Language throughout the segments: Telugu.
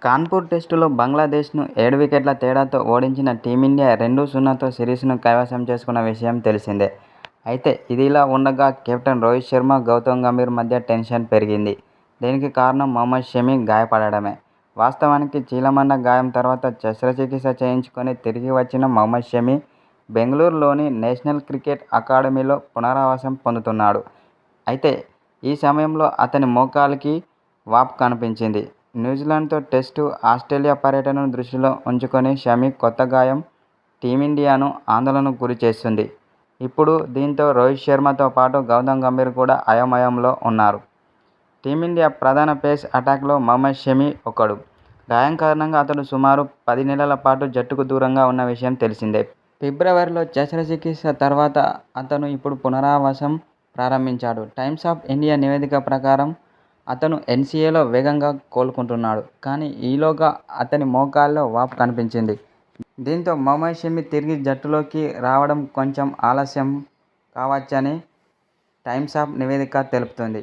కాన్పూర్ టెస్టులో బంగ్లాదేశ్ను 7 వికెట్ల తేడాతో ఓడించిన టీమిండియా 2-0తో సిరీస్ను కైవసం చేసుకున్న విషయం తెలిసిందే. అయితే ఇదిలా ఉండగా కెప్టెన్ రోహిత్ శర్మ, గౌతమ్ గంభీర్ మధ్య టెన్షన్ పెరిగింది. దీనికి కారణం మహమ్మద్ షమి గాయపడడమే. వాస్తవానికి చీలమండ గాయం తర్వాత శస్త్రచికిత్స చేయించుకొని తిరిగి వచ్చిన మహమ్మద్ షమి బెంగళూరులోని నేషనల్ క్రికెట్ అకాడమీలో పునరావాసం పొందుతున్నాడు. అయితే ఈ సమయంలో అతని మోకాలికి వాపు కనిపించింది. న్యూజిలాండ్తో టెస్టు, ఆస్ట్రేలియా పర్యటనను దృష్టిలో ఉంచుకొని షమి కొత్త గాయం టీమిండియాను ఆందోళనకు గురిచేస్తుంది. ఇప్పుడు దీంతో రోహిత్ శర్మతో పాటు గౌతమ్ గంభీర్ కూడా అయోమయంలో ఉన్నారు. టీమిండియా ప్రధాన పేస్ అటాక్లో మహమ్మద్ షమి ఒకడు. గాయం కారణంగా అతడు సుమారు 10 నెలల పాటు జట్టుకు దూరంగా ఉన్న విషయం తెలిసిందే. ఫిబ్రవరిలో శస్త్రచికిత్స తర్వాత అతను ఇప్పుడు పునరావాసం ప్రారంభించాడు. టైమ్స్ ఆఫ్ ఇండియా నివేదిక ప్రకారం అతను ఎన్సీఏలో వేగంగా కోలుకుంటున్నాడు. కానీ ఈలోగా అతని మోకాలిలో వాపు కనిపించింది. దీంతో మహమ్మద్ షమి తిరిగి జట్టులోకి రావడం కొంచెం ఆలస్యం కావచ్చని టైమ్స్ ఆఫ్ నివేదిక తెలుపుతోంది.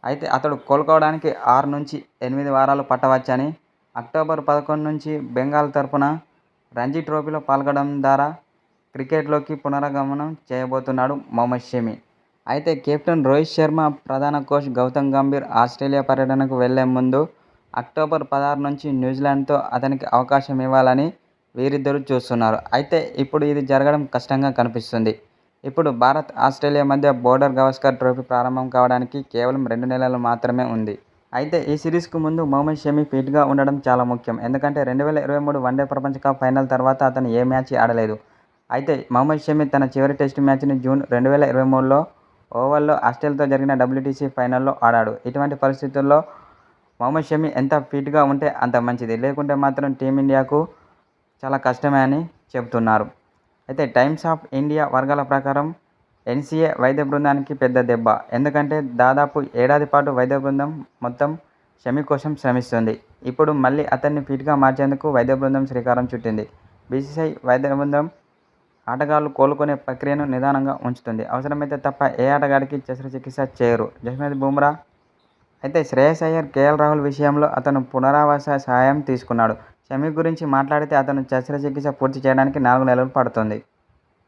అయితే అతడు కోలుకోవడానికి 6 నుంచి 8 వారాలు పట్టవచ్చని, అక్టోబర్ 11 నుంచి బెంగాల్ తరపున రంజీ ట్రోఫీలో పాల్గొనడం ద్వారా క్రికెట్లోకి పునరాగమనం చేయబోతున్నాడు మహమ్మద్ షమి. అయితే కెప్టెన్ రోహిత్ శర్మ, ప్రధాన కోచ్ గౌతమ్ గంభీర్ ఆస్ట్రేలియా పర్యటనకు వెళ్లే ముందు అక్టోబర్ 16 నుంచి న్యూజిలాండ్తో అతనికి అవకాశం ఇవ్వాలని వీరిద్దరూ చూస్తున్నారు. అయితే ఇప్పుడు ఇది జరగడం కష్టంగా కనిపిస్తుంది. ఇప్పుడు భారత్, ఆస్ట్రేలియా మధ్య బోర్డర్ గవాస్కర్ ట్రోఫీ ప్రారంభం కావడానికి కేవలం 2 నెలలు మాత్రమే ఉంది. అయితే ఈ సిరీస్కు ముందు మహమ్మద్ షమి ఫిట్గా ఉండడం చాలా ముఖ్యం. ఎందుకంటే 2023 వన్డే ప్రపంచ కప్ ఫైనల్ తర్వాత అతను ఏ మ్యాచ్ ఆడలేదు. అయితే మహమ్మద్ షమి తన చివరి టెస్టు మ్యాచ్ని జూన్ 2023లో ఓవల్లో ఆస్ట్రేలియాతో జరిగిన WTC ఫైనల్లో ఆడాడు. ఇటువంటి పరిస్థితుల్లో మహమ్మద్ షమి ఎంత ఫిట్గా ఉంటే అంత మంచిది. లేకుంటే మాత్రం టీమిండియాకు చాలా కష్టమే అని చెబుతున్నారు. అయితే టైమ్స్ ఆఫ్ ఇండియా వర్గాల ప్రకారం ఎన్సీఏ వైద్య బృందానికి పెద్ద దెబ్బ. ఎందుకంటే దాదాపు ఏడాది పాటు వైద్య బృందం మొత్తం షమి కోసం శ్రమిస్తుంది. ఇప్పుడు మళ్లీ అతన్ని ఫిట్గా మార్చేందుకు వైద్య బృందం శ్రీకారం చుట్టింది. బీసీసీఐ వైద్య బృందం ఆటగాళ్లు కోలుకునే ప్రక్రియను నిదానంగా ఉంచుతుంది. అవసరమైతే తప్ప ఏ ఆటగాడికి శస్త్రచికిత్స చేయరు. జస్ప్రీత్ బుమ్రా అయితే శ్రేయస్ అయ్యర్, కేఎల్ రాహుల్ విషయంలో అతను పునరావాస సహాయం తీసుకున్నాడు. షమి గురించి మాట్లాడితే అతను శస్త్రచికిత్స పూర్తి చేయడానికి 4 నెలలు పడుతుంది.